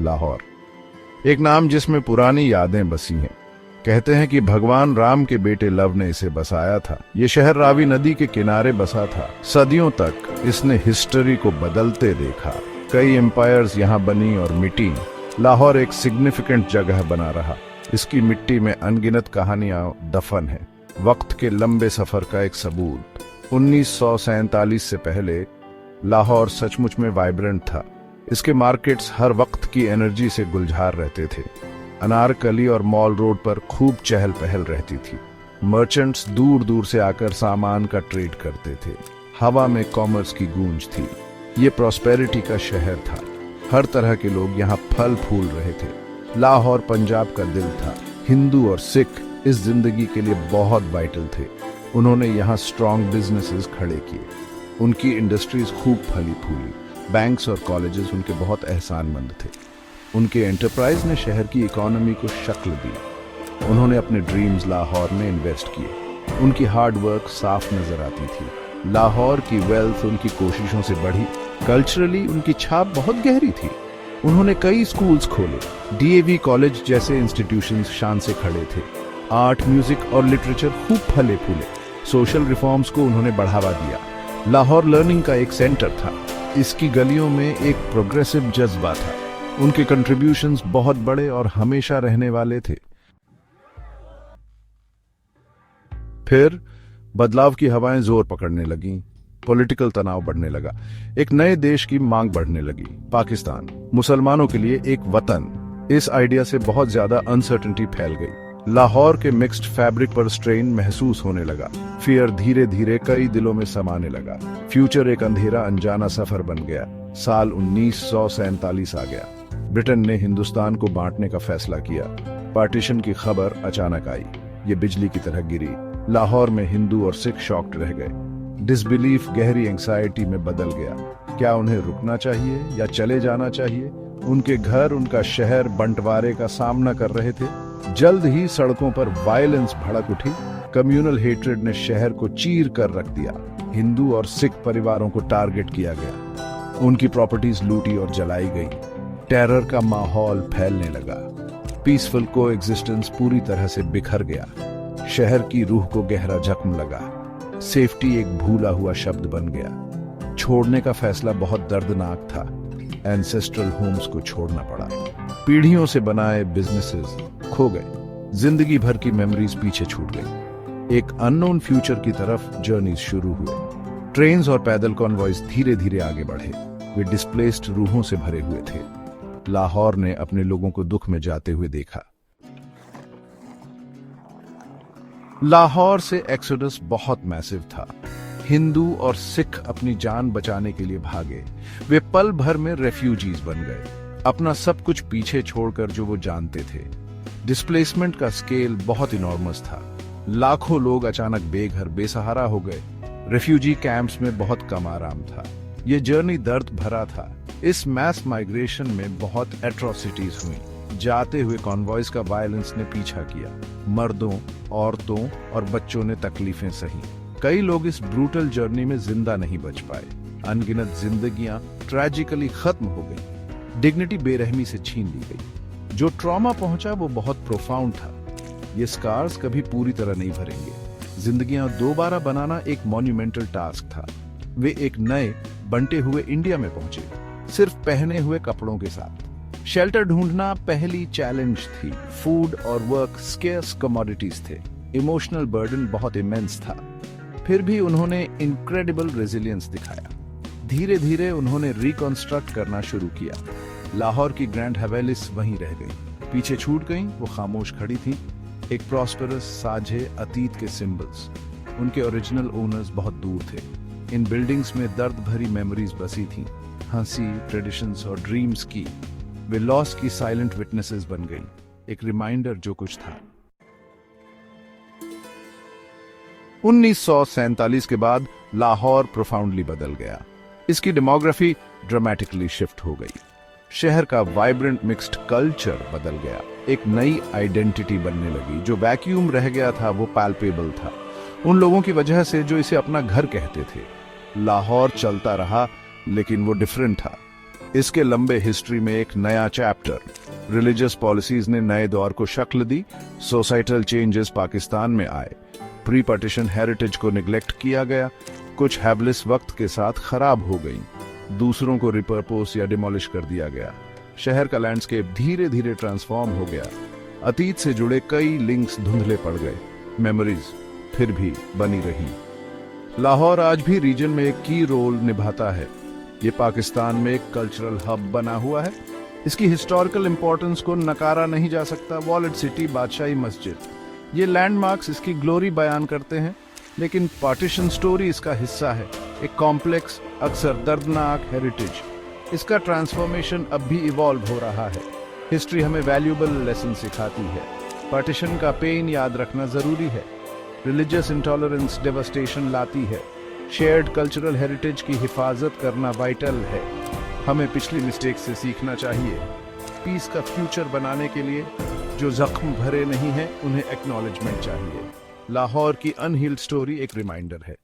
लाहौर, एक नाम जिसमें पुरानी यादें बसी हैं। कहते हैं कि भगवान राम के बेटे लव ने इसे बसाया था। ये शहर रावी नदी के किनारे बसा था। सदियों तक इसने हिस्ट्री को बदलते देखा। कई एम्पायर्स यहाँ बनी और मिटी। लाहौर एक सिग्निफिकेंट जगह बना रहा। इसकी मिट्टी में अनगिनत कहानियां दफन है, वक्त के लंबे सफर का एक सबूत। 1947 से पहले लाहौर सचमुच में वाइब्रेंट था। इसके मार्केट्स हर वक्त की एनर्जी से गुलजार रहते थे। अनारकली और मॉल रोड पर खूब चहल पहल रहती थी। मर्चेंट्स दूर दूर से आकर सामान का ट्रेड करते थे। हवा में कॉमर्स की गूंज थी। ये प्रॉस्पेरिटी का शहर था। हर तरह के लोग यहाँ फल फूल रहे थे। लाहौर पंजाब का दिल था। हिंदू और सिख इस जिंदगी के लिए बहुत वाइटल थे। उन्होंने यहाँ स्ट्रॉन्ग बिजनेसेस खड़े किए। उनकी इंडस्ट्रीज खूब फली फूली। बैंक्स और कॉलेजेस उनके बहुत एहसानमंद थे। उनके एंटरप्राइज ने शहर की इकोनॉमी को शक्ल दी। उन्होंने अपने ड्रीम्स लाहौर में इन्वेस्ट किए। उनकी हार्ड वर्क साफ नजर आती थी। लाहौर की वेल्थ उनकी कोशिशों से बढ़ी। कल्चरली उनकी छाप बहुत गहरी थी। उन्होंने कई स्कूल्स खोले। डीएवी कॉलेज जैसे इंस्टीट्यूशंस शान से खड़े थे। आर्ट, म्यूजिक और लिटरेचर खूब फले फूले। सोशल रिफॉर्म्स को उन्होंने बढ़ावा दिया। लाहौर लर्निंग का एक सेंटर था। इसकी गलियों में एक प्रोग्रेसिव जज्बा था। उनके कंट्रीब्यूशंस बहुत बड़े और हमेशा रहने वाले थे। फिर बदलाव की हवाएं जोर पकड़ने लगीं। पॉलिटिकल तनाव बढ़ने लगा। एक नए देश की मांग बढ़ने लगी। पाकिस्तान, मुसलमानों के लिए एक वतन। इस आइडिया से बहुत ज्यादा अनसर्टेनिटी फैल गई। लाहौर के मिक्स्ड फैब्रिक पर स्ट्रेन महसूस होने लगा। फियर धीरे धीरे कई दिलों में समाने लगा। फ्यूचर एक अंधेरा अनजाना सफर बन गया। साल 1947 आ गया। ब्रिटेन ने हिंदुस्तान को बांटने का फैसला किया। पार्टीशन की खबर अचानक आई। ये बिजली की तरह गिरी। लाहौर में हिंदू और सिख शॉक्ड रह गए। डिसबिलीफ गहरी एंग्जाइटी में बदल गया। क्या उन्हें रुकना चाहिए या चले जाना चाहिए? उनके घर, उनका शहर बंटवारे का सामना कर रहे थे। जल्द ही सड़कों पर वायलेंस भड़क उठी। कम्युनल हेट्रेड ने शहर को चीर कर रख दिया। हिंदू और सिख परिवारों को टारगेट किया गया। उनकी प्रॉपर्टीज लूटी और जलाई गई। टेरर का माहौल फैलने लगा। पीसफुल कोएग्जिस्टेंस पूरी तरह से बिखर गया। शहर की रूह को गहरा जख्म लगा। सेफ्टी एक भूला हुआ शब्द बन गया। छोड़ने का फैसला बहुत दर्दनाक था। एंसेस्ट्रल होम्स को छोड़ना पड़ा। पीढ़ियों से बनाए बिजनेसेस खो गए। जिंदगी भर की मेमोरीज पीछे छूट गई। एक अननोन फ्यूचर की तरफ जर्नी शुरू हुए। ट्रेन्स और पैदल कॉन्वॉयज धीरे धीरे आगे बढ़े। वे डिस्प्लेस्ड रूहों से भरे हुए थे। लाहौर ने अपने लोगों को दुख में जाते हुए देखा। लाहौर से एक्सोडस बहुत मैसिव था। हिंदू और सिख अपनी जान बचाने के लिए भागे। वे पल भर में रेफ्यूजीज बन गए, अपना सब कुछ पीछे छोड़कर जो वो जानते थे। डिस्प्लेसमेंट का स्केल बहुत इनॉर्मस था। लाखों लोग अचानक बेघर बेसहारा हो गए। रेफ्यूजी कैंप्स में बहुत कम आराम था। ये जर्नी दर्द भरा था। इस मैस माइग्रेशन में बहुत एट्रोसिटीज हुई। जाते हुए कॉन्वॉयज का वायलेंस ने पीछा किया। मर्दों, औरतों और बच्चों ने तकलीफें सही। कई लोग इस ब्रूटल जर्नी में जिंदा नहीं बच पाए। अनगिनत जिंदगियां ट्रेजिकली खत्म हो गई। डिग्निटी बेरहमी से छीन ली गई। जो ट्रॉमा पहुंचा वो बहुत प्रोफाउंड था। ये स्कार्स कभी पूरी तरह नहीं भरेंगे। जिंदगियां दोबारा बनाना एक मॉन्यूमेंटल टास्क था। वे एक नए बंटे हुए इंडिया में पहुंचे, सिर्फ पहने हुए कपड़ों के साथ। शेल्टर ढूंढना पहली चैलेंज थी। फूड और वर्क स्केर्स कमोडिटीज थे। इमोशनल बर्डन बहुत इमेंस था। फिर भी उन्होंने इनक्रेडिबल रेजिलियंस दिखाया। धीरे धीरे उन्होंने रिकंस्ट्रक्ट करना शुरू किया। लाहौर की ग्रैंड हवेलीस वहीं रह गई। पीछे छूट गईं, वो खामोश खड़ी थी। एक प्रॉस्पेरस साझे अतीत के सिंबल्स। उनके ओरिजिनल ओनर्स बहुत दूर थे। इन बिल्डिंग्स में दर्द भरी मेमोरीज बसी थीं, हंसी, ट्रेडिशंस और ड्रीम्स की। वे लॉस की साइलेंट विटनेसेस बन गई, एक रिमाइंडर जो कुछ था। 1947 के बाद लाहौर प्रोफाउंडली बदल गया। इसकी डेमोग्राफी ड्रामेटिकली शिफ्ट हो गई। शहर का वाइब्रेंट मिक्स्ड कल्चर बदल गया। एक नई आइडेंटिटी बनने लगी। जो वैक्यूम रह गया था वो पैल्पेबल था, उन लोगों की वजह से जो इसे अपना घर कहते थे। लाहौर चलता रहा, लेकिन वो डिफरेंट था। इसके लंबे हिस्ट्री में एक नया चैप्टर। रिलीजियस पॉलिसीज ने नए दौर को शक्ल दी, सोसाइटल चेंजेस पाकिस्तान में आए, प्री पार्टीशन हेरिटेज को निगलेक्ट किया गया, कुछ हैबलिस वक्त के साथ खराब हो गई, दूसरों को रिपर्पोज या डिमोलिश कर दिया गया। शहर का लैंडस्केप धीरे धीरे ट्रांसफॉर्म हो गया। अतीत से जुड़े कई लिंक्स धुंधले पड़ गए, मेमोरीज फिर भी बनी रही। लाहौर आज भी रीजन में एक की रोल निभाता है। ये पाकिस्तान में एक कल्चरल हब बना हुआ है। इसकी हिस्टोरिकल इंपॉर्टेंस को नकारा नहीं जा सकता। वॉलेट सिटी, बादशाही मस्जिद, ये लैंडमार्क्स इसकी ग्लोरी बयान करते हैं, लेकिन पार्टीशन स्टोरी इसका हिस्सा है, एक कॉम्प्लेक्स, अक्सर दर्दनाक हेरिटेज। इसका ट्रांसफॉर्मेशन अब भी इवॉल्व हो रहा है। हिस्ट्री हमें वैल्यूएबल लेसन सिखाती है। पार्टीशन का पेन याद रखना जरूरी है। रिलीजियस इंटॉलरेंस डेवास्टेशन लाती है। शेयर्ड कल्चरल हेरिटेज की हिफाजत करना वाइटल है। हमें पिछली मिस्टेक से सीखना चाहिए। पीस का फ्यूचर बनाने के लिए जो जख्म भरे नहीं हैं, उन्हें एक्नॉलेजमेंट चाहिए। लाहौर की अनहील्ड स्टोरी एक रिमाइंडर है।